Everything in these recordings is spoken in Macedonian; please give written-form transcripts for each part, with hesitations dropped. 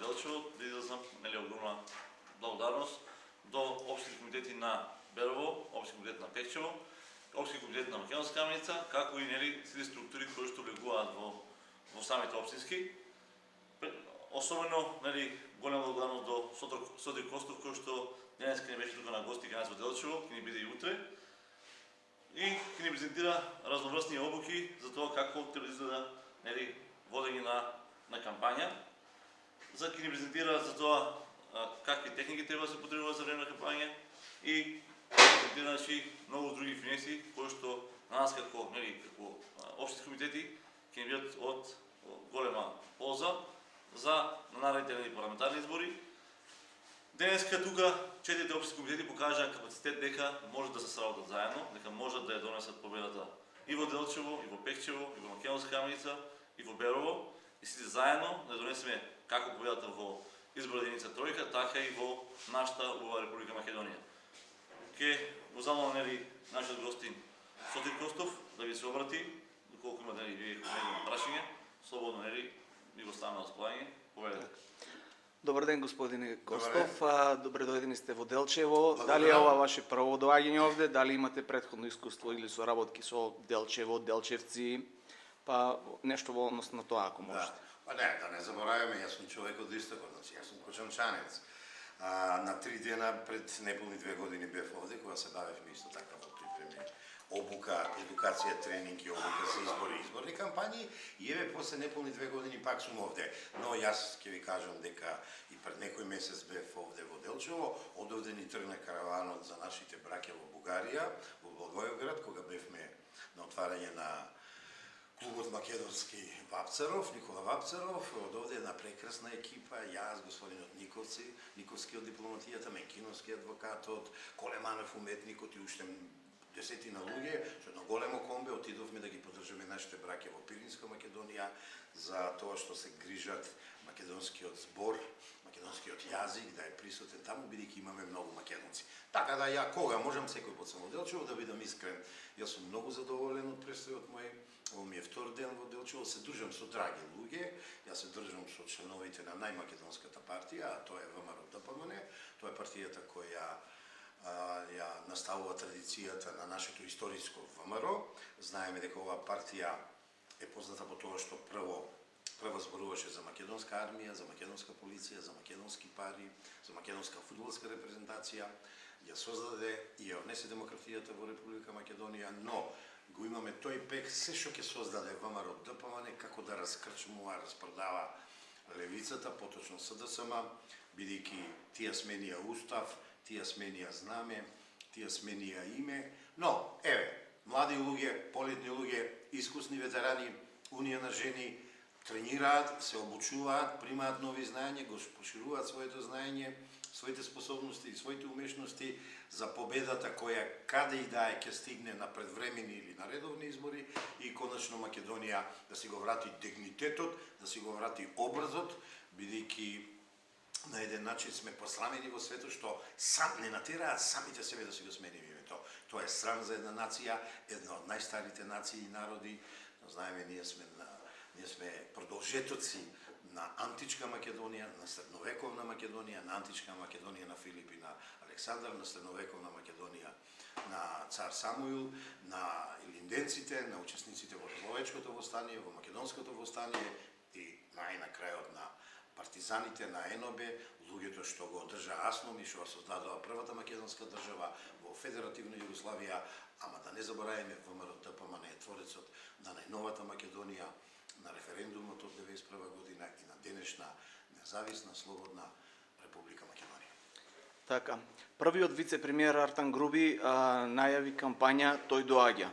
Делчево да изразам огромна благодарност до Општите комитети на Берово, Општи комитет на Пекчево, Општи комитет на Македонска каменица, како и сите структури кои што влегуваат во самите општински. Особено голема благодарност до Содрик Костов, кој што денеска не беше тука на гости кај нас во Делчево, ќе ни биде и утре. И ќе ни презентира разноврсни обуки за тоа како треба да изгледа водење на кампања. Ќе ни презентира за тоа какви техники треба да се потребуваат за време на кампања и презентира многу други финеси кои што на нас како општи комитети ќе ни бидат од голема полза за наредните парламентарни избори. Денеска тука четирите општи комитети покажаа капацитет дека може да се сработат заедно, дека можат да ја донесат победата и во Делчево, и во Пекчево, и во Македонска каменица, и во Берово, и сите заедно да донесеме како победата во изборна единица тројка, така и во нашата убава Република Македонија. Ке го замолам нашиот гостин Содрик Костов да ви се обрати, доколку има прашање, слободно ви го ставаме на располагање. Поведете. Добар ден, господине Костов. Добре дојдени сте во Делчево. Дали е ова ваше прво доаѓање овде? Дали имате претходно искуство или соработки со Делчево, делчевци? Па нешто во однос на тоа, ако можете. Да не забораваме, јас сум човек од истокот, јас сум кочанчанец. На 3 дена пред неполни 2 години бев овде, кога се бавевме исто така во припреми, обука, едукација, тренинг и обука за изборни кампањи, и еве после неполни 2 години пак сум овде. Но јас ќе ви кажам дека и пред некој месец бев овде во Делчево, од овде ни тргна караванот за нашите браќа во Бугарија, во Благоевград, кога бевме на отварање на клубот македонски Вапцаров, Никола Вапцаров, од овде една прекрасна екипа, јас, господинот Никовски од дипломатијата, Менкиновски адвокатот, Колеманов уметникот и уште десетина луѓе, со едно големо комбе отидовме да ги поддржаме нашите браќа во Пиринска Македонија за тоа што се грижат македонскиот збор, македонскиот јазик да е присутен таму, бидејќи имаме многу македонци. Така да ја кога можам секој пат сам во Делчево, да бидам искрен, јас сум многу задоволен од престојот мој. Ово ми е втор ден во Делчево, се дружам со драги луѓе, јас се дружам со членовите на најмакедонската партија, а тоа е ВМРО ДПМН, тоа е партијата која ја наставува традицијата на нашето историско ВМРО. Знаеме дека оваа партија е позната по тоа што прво зборуваше за македонска армија, за македонска полиција, за македонски пари, за македонска фудбалска репрезентација, ја создаде и ја внесе демократијата во Република Македонија, но го имаме тој пек се што ќе создаде ВМРО ДПМН како да раскрчмува, распродава левицата, поточно СДСМ, бидејќи тие сменија устав, тие сменија знаме, тие сменија име, но еве, млади луѓе, полетни луѓе, искусни ветерани, Унија на жени тренираат, се обучуваат, примаат нови знаења, го пошируваат своето знаење, своите способности и своите умешности за победата која каде и да е ќе стигне на предвремени или на редовни избори и конечно Македонија да си го врати дигнитетот, да си го врати образот, бидејќи на еден начин сме посрамени во светот што сам не натераат самите себе да си го сменим името. Тоа е срам за една нација, една од најстарите нации и народи. Знаеме, ние сме продолжетоци на античка Македонија, на средновековна Македонија, на античка Македонија на Филип и на Александар, на средновековна Македонија на цар Самуил, на илинденците, на учесниците во Словечкото востание, во Македонското востание и најнакрајот на партизаните на ЕНОБ, луѓето што го одржа Асном и што создадоа првата македонска држава во Федеративна Југославија, ама да не забораваме ВМРО ДПМН е творецот на најновата Македонија, на референдумот од 1991 година и на денешна независна, слободна Република Македонија. Така, првиот вице-премиер Артан Груби најави кампања "Тој доаѓа".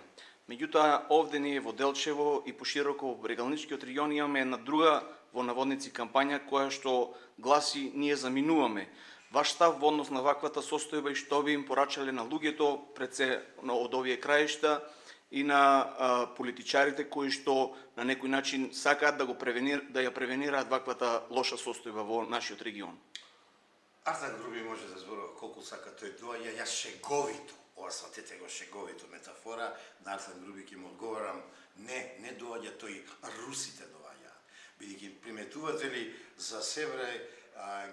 Меѓутоа, овде ние во Делчево и пошироко во Брегалничкиот регион имаме една друга во наводници кампања која што гласи "Ние заминуваме". Ваш став во однос на ваквата состојба и што би им порачале на луѓето пред се од овие краишта и на политичарите кои што на некој начин сакаат да ја превенираат ваквата лоша состојба во нашиот регион? Артан Груби може да зборува колку сака тој доаѓа, јас шеговито, ова сватете го шеговито метафора, на Артан Груби ќе му одговарам, не доаѓа тој, русите доаѓаат. Бидејќи приметувате ли за Севре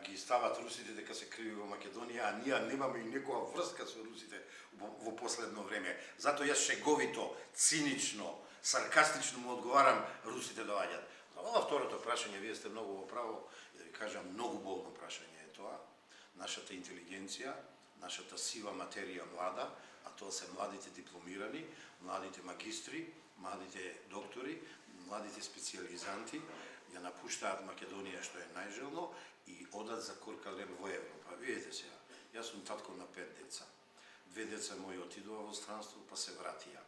ги стават русите дека се криви во Македонија, а ние немаме и некоја врска со русите во последно време. Затоа јас шеговито, цинично, саркастично му одговарам, русите доаѓаат. Ова второто прашање, вие сте многу во право, и да ви кажам, многу болно прашање е тоа. Нашата интелигенција, нашата сива материја млада, а тоа се младите дипломирани, младите магистри, младите доктори, младите специализанти, ја напуштаат Македонија, што е најжелно, и одат за коркалем во Европа. Видите сега, јас сум татко на 5 деца. 2 деца мои отидоа во странство, па се вратија.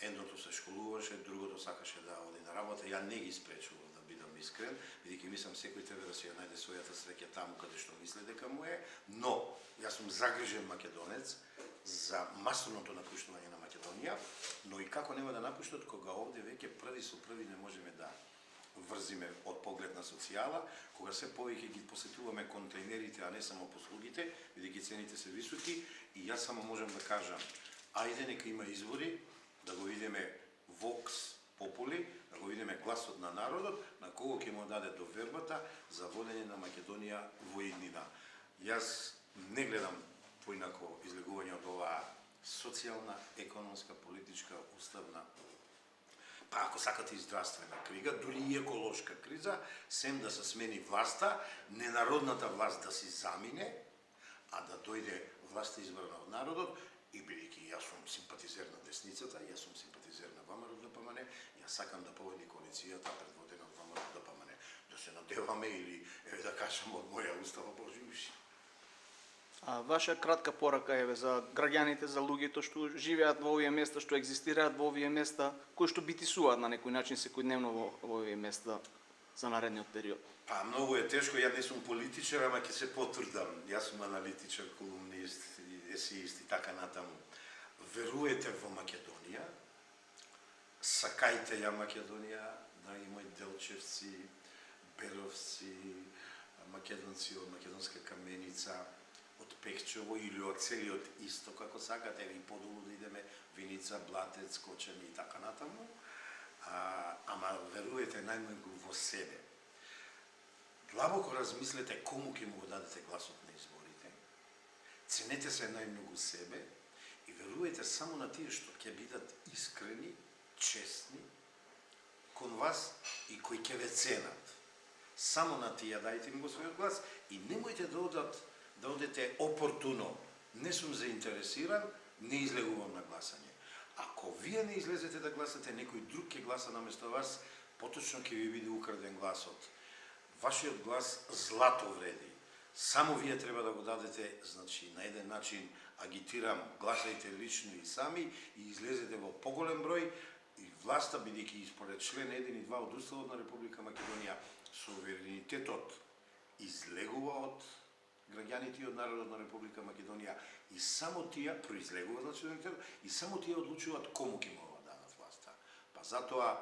Едното се школуваше, другото сакаше да оди на работа. Ја не ги спречував, да бидам искрен, бидејќи мислам секој треба да си ја најде својата среќа таму каде што мисли дека му е, но јас сум загрижен македонец за масовното напуштување на Македонија, но и како нема да напуштат кога овде веќе први со први не можеме да врзиме од поглед на социјала, кога се повеќе ги посетуваме контейнерите, а не само послугите, бидејќи цените се високи, и јас само можам да кажам, ајде нека има избори, да го видиме Vox Populi, да го видиме гласот на народот, на кого ќе му даде довербата за водење на Македонија во иднина. Јас не гледам поинако излегување од оваа социјална, економска, политичка, уставна, па ако сакате и здравствена криза, дури и еколошка криза, сем да се смени власта, ненародната власт да си замине, а да дојде власта избрана од народот, и бидејќи јас сум симпатизер на десницата, јас сум симпатизер на ВМРО ДПМН, јас сакам да победи коалицијата предводена од ВМРО ДПМН. Да се надеваме или, да кажам, од моја устава Божи уши. Ваша кратка порака е за граѓаните, за луѓето што живеат во овие места, што екзистираат во овие места, кои што битисуваат на некој начин секојдневно во овие места за наредниот период. Па многу е тешко, ја не сум политичар, ама ќе се потрудам. Јас сум аналитичар, колумнист, есеист и така натаму. Веруете во Македонија, сакајте ја Македонија, драги мои делчевци, беровци, македонци од македонска каменица, од Пекчево или од целиот исток, ако сакате, и подолу да идеме, Виница, Блатец, Кочани и така натаму. Ама веруете најмногу во себе. Длабоко размислете кому ќе му го дадете гласот на изборите. Ценете се најмногу себе и веруете само на тие што ќе бидат искрени, честни кон вас и кои ќе ве ценат. Само на тие дајте им го својот глас и немојте да одете опортуно. Не сум заинтересиран, не излегувам на гласање. Ако вие не излезете да гласате, некој друг ќе гласа наместо вас, поточно ќе ви биде украден гласот. Вашиот глас злато вреди. Само вие треба да го дадете, значи, на еден начин агитирам, гласајте лично и сами и излезете во поголем број и власта, бидејќи според член 1 и 2 од Уставот на Република Македонија, суверенитетот излегува од граѓаните и од народот на Република Македонија и само тие произлегува од суверенитетот и само тие одлучуваат кому ќе му дадат власта. Па затоа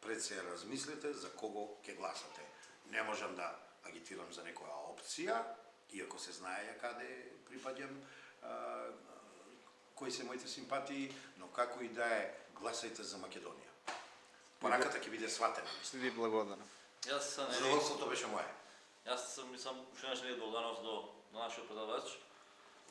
пред се размислете за кого ќе гласате. Не можам да агитирам за некоја опција, иако се знае ја каде припаѓам, кои се моите симпатии, но како и да е, гласајте за Македонија. Пораката ќе биде сватена. Ви благодарам. Задоволството беше мое. Јас мислам, уште нешто не доданов до нашиот предавач,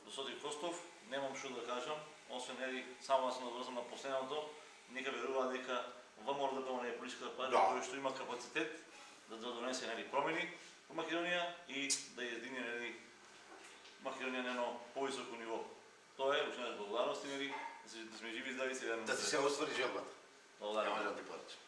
до Соди Костов, немам што да кажам, освен само да се наврзам на последното, нека верува дека ВМРО ДПМН е политичка партија која што има капацитет да донесе промени во Македонија и да едини Македонија на едно повисоко ниво. Тоа е, уште благодарности, да сме живи и здрави сега. Да ти се оствари желбата. Благодарам. Нема да ти порачам.